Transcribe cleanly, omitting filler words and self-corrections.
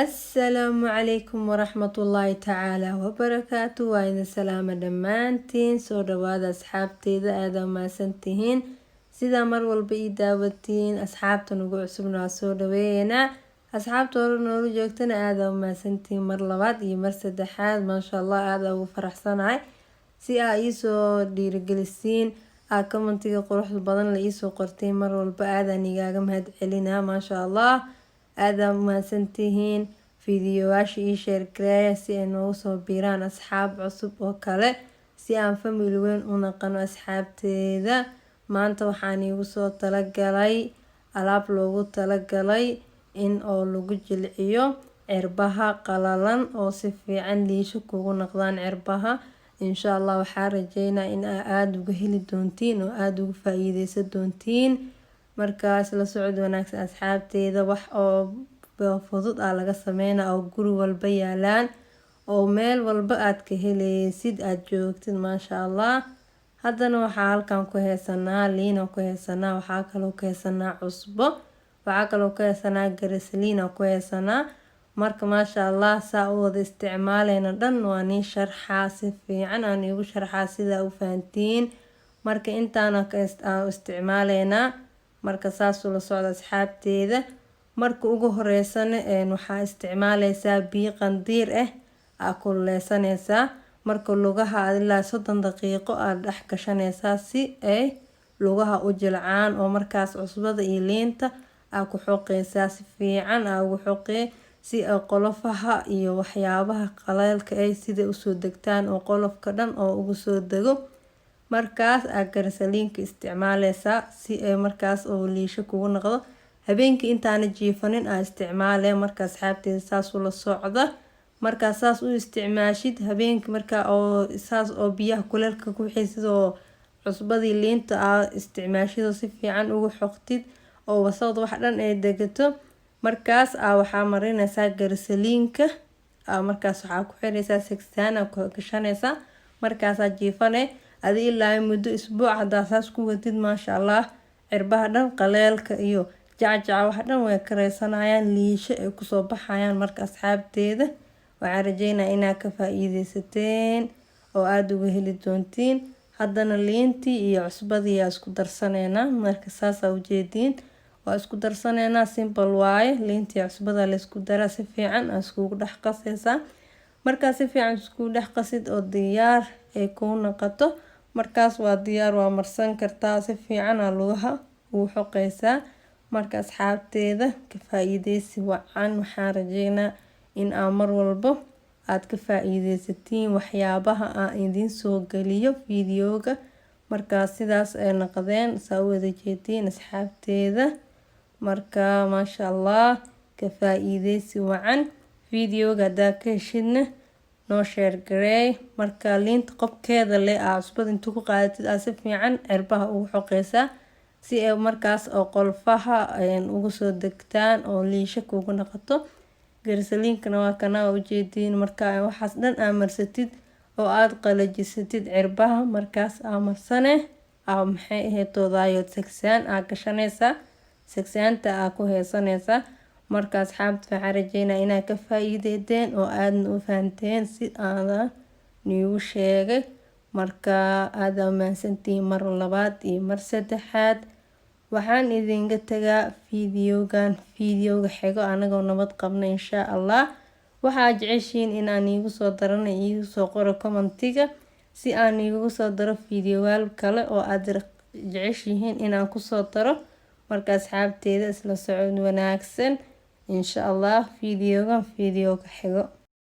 السلام عليكم ورحمة الله تعالى وبركاته. وإذا سلام دمانتين سو دواد أصحابتي إذا آذا ما سنتهين سيدا مرول بي داوتين أصحابتا نقو عصبنا سو دوينا أصحابتا ورنورو جوكتنا آذا ما سنتين مرلوات يمرسد حاد ما شاء الله آذا وفرح صنعي سي آيسو ديرقلسين كومنتيga quruxda badan la iisoo qortay mar walba aadaan igaaga mahad celinaa maasha allah aadaan mahadsantihiin fiidiyoyaasha ii sheer gareeya si ay noogu soo biiraan asxaab cusub oo kale si aan family weyn u naqano asxaabteeda. Maanta waxaan iigu soo talagalay alaab loogu talagalay in oo lagu jilciyo cirbaha qalalan oo si fiican liisho kugu noqdaan cirbaha. insha allah waxaan rajeynaa in aad uga heli doontiin oo aad uga faa'iideysan doontiin. markaas la socod wanaagsan asxaabteeda wax oo fudud laga sameynaa oo guri walba yaalaan oo meel walba aad ka helaysid aad joogtid maasha allah. haddana waxaa halkan ku heesanaa liin oo ku heesanaa, waxaa kaloo ku heesanaa cusbo, waxaa kaloo ku heesanaa garisliin oo ku heesanaa. marka maasha allah saa u wada isticmaaleyna dhan waa nii sharxaa si fiican aan iigu sharxaa sida u fahantiin. marka intaana ka isticmaaleynaa marka saas ula socda asxaabteeda. marka ugu horeysana waxaa isticmaaleysaa biyo qandiir ah kululeysaneysaa. marka lugaha ilaa 30 daqiiqo aad dhex gashaneysaa si ay lugaha u jilcaan oo markaas cusbada iyo liinta aad ku xoqeysaa si fiican aad ugu xoqee si ay qolofaha iyo waxyaabaha qaleelka ay sida usoo degtaan oo qolofka dhan oo ugu soo dego. markaas aad garisliinka isticmaaleysaa si ay markaas oo liisho kugu noqdo. habeenkii intaana jiifanin aad isticmaalee marka asxaabteeda saas ula socda. markaa saas u isticmaashid habeenkii markaa oo saas oo biyaha kuleelka ku wixii oo cusbadii liinta aad isticmaashido si fiican ugu xoqtid oo wasaqda wax dhan ay degato. markaas waxaa marineysaa garisliinka markaas waxaa ku xireysaa segsaan ku gashaneysaa. markaas jiifane adi ilaa muddo isbuuc hadaa saas ku wadid maasha allah cirbaha dhan qaleelka iyo jacjaca wax dhan way kareysanayaan liisho ay kusoo baxayaan. marka asxaabteeda waxaan rajeynaa inaad ka faa'iideysateen oo aad uga heli doontiin. haddana liintii iyo cusbadii yaa isku darsaneynaa. marka saas u jeediin waa isku darsaneynaa simple waaye. liintii cusbada la isku daraa si fiican iskugu dhex qaseysaa. markaa si fiican iskugu dhex qasid oo diyaar ay kuu noqoto markaas waa diyaar waa marsan kartaa si fiican lugaha ugu xoqeysaa. marka asxaabteeda ka faa'iideysi wacan waxaan rajeynaa in mar walba aad ka faa'iideysatiin waxyaabaha aan idin soo galiyo fiidiyooga. markaa sidaas ay noqdeen saa u wada jeediin asxaabteeda. marka maasha allah ka faa'iideysi wacan fiidiyooga hadaa ka heshidna noo sheer gareey. marka liinta qobkeeda leh cusbada intuu ku qaadatid si fiican cirbaha ugu xoqeysaa si ay markaas oo qolfaha ugu soo degtaan oo liisho kugu noqoto. garisliinkana waa kana u jeediin marka waxaas dhan marsatid oo aad qalajisatid cirbaha markaas marsane maxay ahaydoodayo segsaan gashaneysaa. segsaanta ku heesaneysaa. marka asxaabta waxaan rajeynaa inaad ka faa'iideydeen oo aadna u fahanteen si aan niigu sheegay. marka aad mahadsantihiin mar labaad iyo mar saddexaad. waxaan idinka tagaa fiidiyooga xigo anagoo nabad qabna insha allah. waxaa jeceshiin inaan iigu soo darana iigu soo qoro commentiga si aan iigu soo daro fiidiyoyaal kale oo aad jeceshihiin inaan kusoo daro. marka asxaabteeda isla socod wanaagsan insha allah fiidiyooga xigo.